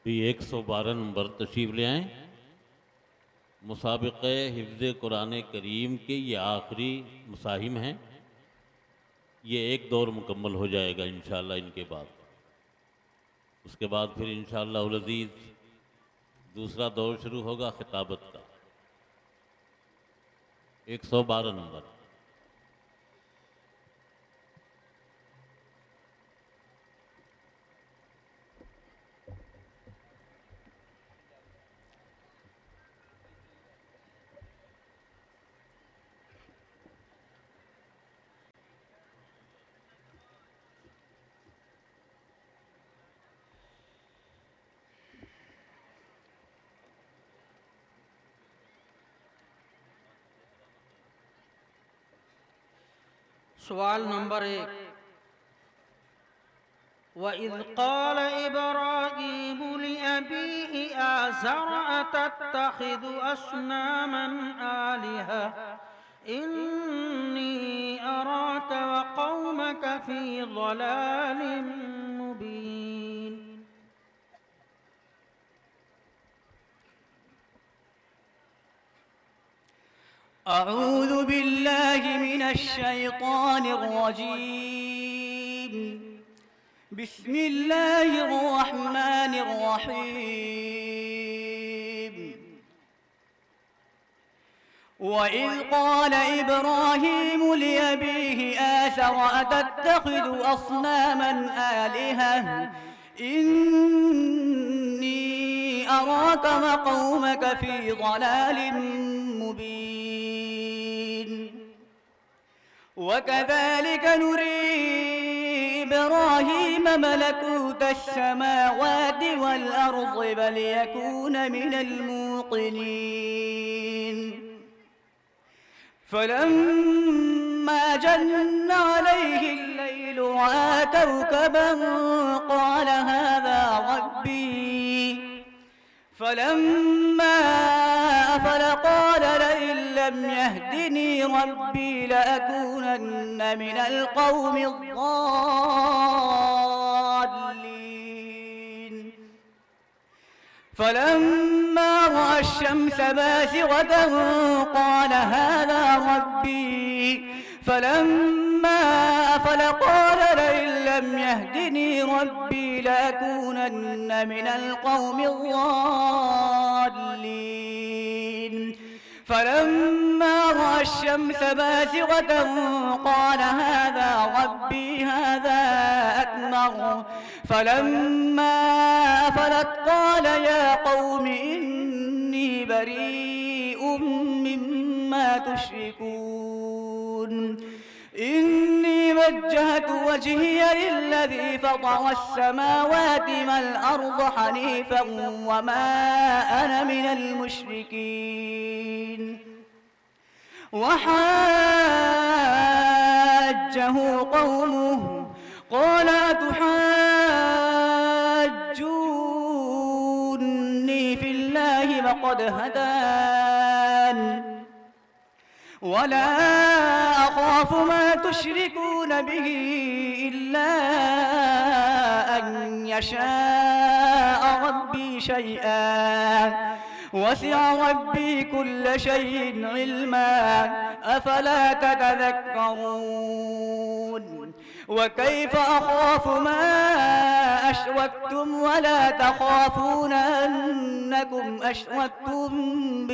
भी 112 नंबर तशरीफ़ ले आएँ। मुसाबिक़े हिफ्ज़ कुरान करीम के ये आखिरी मसाहिम हैं। ये एक दौर मुकम्मल हो जाएगा इंशाअल्लाह इनके बाद। उसके बाद फिर इंशाअल्लाहुल अज़ीज़ दूसरा दौर शुरू होगा खिताबत का। 112 नंबर। सवाल नंबर 1। वइज़ क़ाल इब्राहीम लिअबीहि आज़र अतत्तख़िज़ु अस्नामन आलिहा इन्नी अराक व क़ौमक फ़ी ज़लालिम मुबीन। أعوذ بالله من الشيطان الرجيم. بسم الله الرحمن الرحيم. وإذ قال إبراهيم لأبيه آزر أتتخذ أصناما آلهة إني أراك وقومك في ضلال مبين. وكذلك نري إبراهيم ملكوت السماوات والأرض وليكون من الموقنين. فلما جن عليه الليل رأى كوكبا قال هذا ربي. فلما أفل قال لئن لم يهدني ربي لأكونن من القوم الضالين. فلما رأى الشمس بازغة قال هذا ربي. فلما أفل قال لئن لم يهدني ربي لأكونن من القوم الضالين. فلما رأى الشمس بازغة قال هذا ربي هذا أكبر. فلما أفلت قال يا قوم إني بريء مما تشركون. إني وجهت وجهي للذي فطر السماوات والأرض حنيفا وما أنا من المشركين. وحاجه قومه قال أتحاجوني في الله وقد هدان ولا أخاف ما تشركون به إلا أن يشاء ربي شيئا وسع ربي كل شيء علما أفلا تتذكرون. وكيف أخاف ما أشركتم ولا تخافون أنكم أشركتم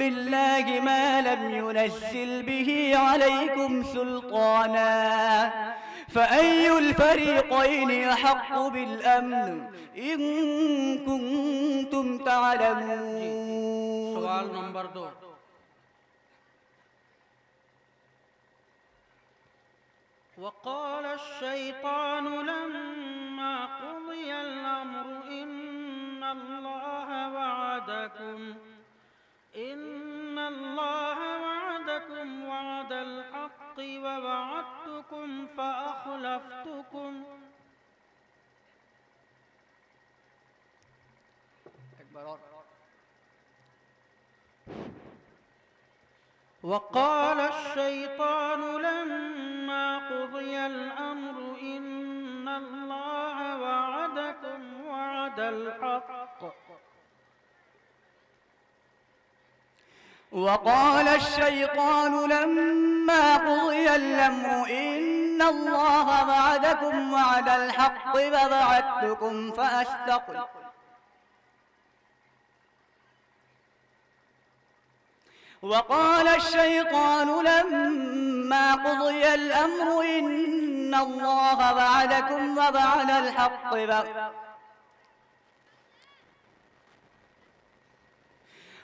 بالله ما لم ينزل به عليكم سلطانا فأي الفريقين أحق بالأمن إن كنتم تعلمون. सवाल नंबर 2। वक़ाल الشيطان لما قضي الأمر إن الله وعدكم وعد الحق ووعدتكم فأخلفتكم. وقال الشيطان لما قضي الأمر إن الله وعدكم وعد الحق وقال الشيطان لما قضي الأمر إن الله وعدكم وعد الحق ووعدتكم وقال الشيطان لما قضي الأمر إن الله وعدكم ووعد الحق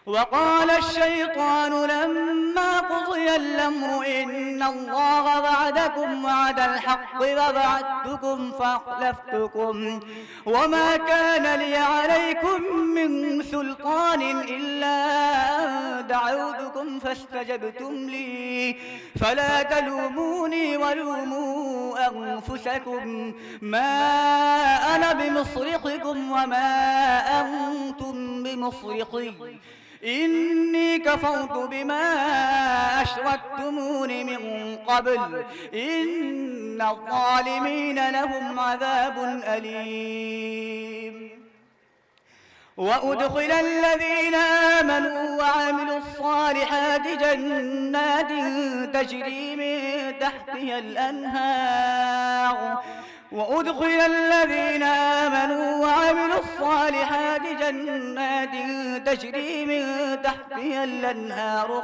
وقال الشيطان لما قضي الأمر إن الله وعدكم وعد الحق ووعدتكم فأخلفتكم وما كان لي عليكم من سلطان إلا أن دعوتكم فاستجبتم لي فلا تلوموني ولوموا أنفسكم ما أنا بمصرخكم وما أنتم بمصرخي إني كفرت بما أشركتمون من قبل إن الظالمين لهم عذاب أليم وأدخل الذين آمنوا وعملوا الصالحات جنات تجري من تحتها الأنهار وأدخل الذين آمنوا وعملوا الصالحات جنات تجري من تحتها الأنهار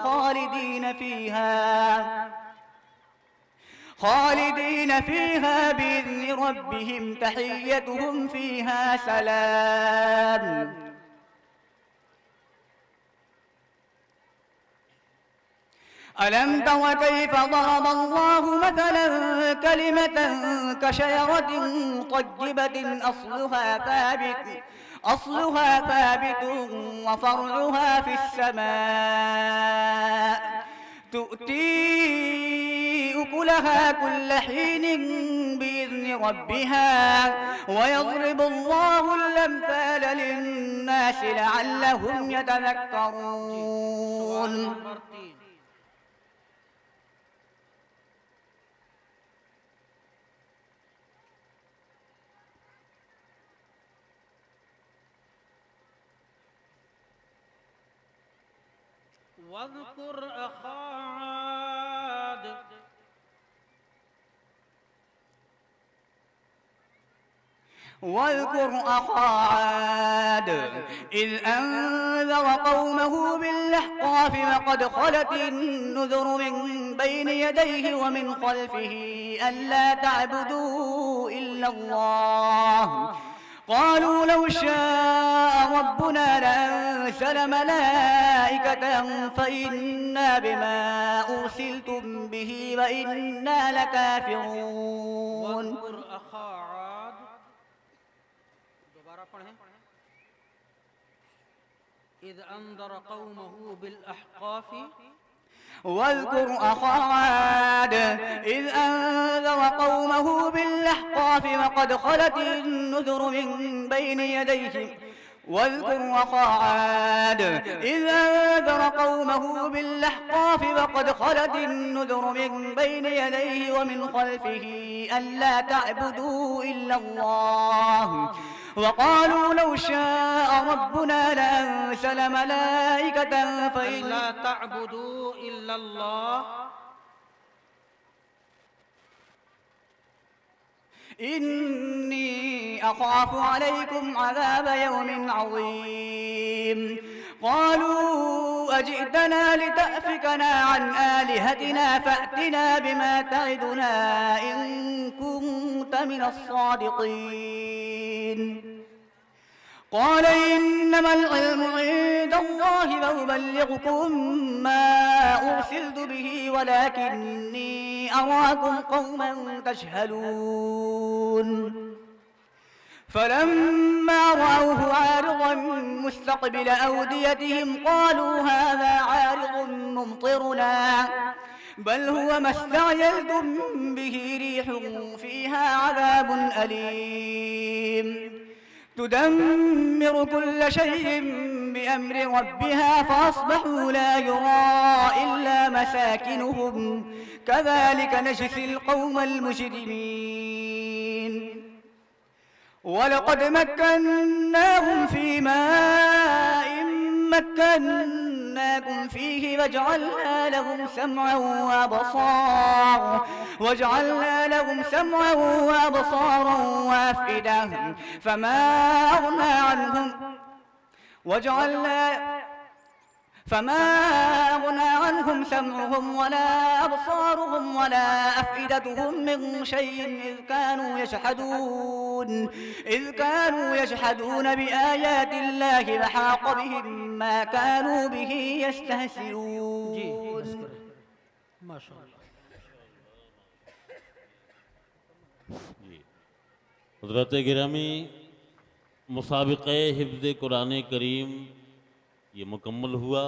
خالدين فيها بإذن ربهم تحيتهم فيها سلام ألم تر كيف ضرب الله مثلا كلمة كشجرة طيبة أصلها ثابت وفرعها في السماء تؤتي أكلها كل حين بإذن ربها ويضرب الله الأمثال للناس لعلهم يتذكرون واذكر أخا عاد إذ أنذر قومه بالأحقاف وقد خلت النذر من بين يديه ومن خلفه ألا تعبدوا إلا الله قالوا لو شاء ربنا لأنزل ملائكة فإنا بما أرسلتم به وإنا لكافرون واذكر أخا عاد دوبارہ پڑھیں إذ أنذر قومه بالأحقاف واذكر أخا عاد إذ أنذر قومه بالأحقاف وقد خلت النذر من بين يديه واذكر أخا عاد إذ أنذر قومه بالأحقاف وقد خلت النذر من بين يديه ومن خلفه ألا تعبدوا إلا الله وقالوا لو شاء ربنا لأنزل ملائكة فإلا تعبدوا إلا الله إني أخاف عليكم عذاب يوم عظيم قالوا أجئتنا لتأفكنا عن آلهتنا فأتنا بما تعدنا إن كنت من الصادقين قال إنما العلم عند الله وأبلغكم ما أرسلت به ولكني أراكم قوما تجهلون فلما رأوه عارضا مستقبل أوديتهم قالوا هذا عارض ممطرنا بل هو ما استعجلتم به ريح فيها عذاب أليم تدمر كل شيء بأمر ربها فأصبحوا لا يرى إلا مساكنهم كذلك نجزي القوم المجرمين ولقد مكناهم في ماء مكناكم فيه وجعلنا لهم سمعا وأبصارا وأفئدة فما أغنى عنهم سمعهم ولا أبصارهم ولا أفئدتهم من شيء إذ كانوا يجحدون بآيات الله وحاق بهم ما كانوا به يستهزئون. ما شاء الله. हज़रत गिरामी मुसाबिक़े हिफ्ज़ कुरान करीम ये मुकम्मल हुआ।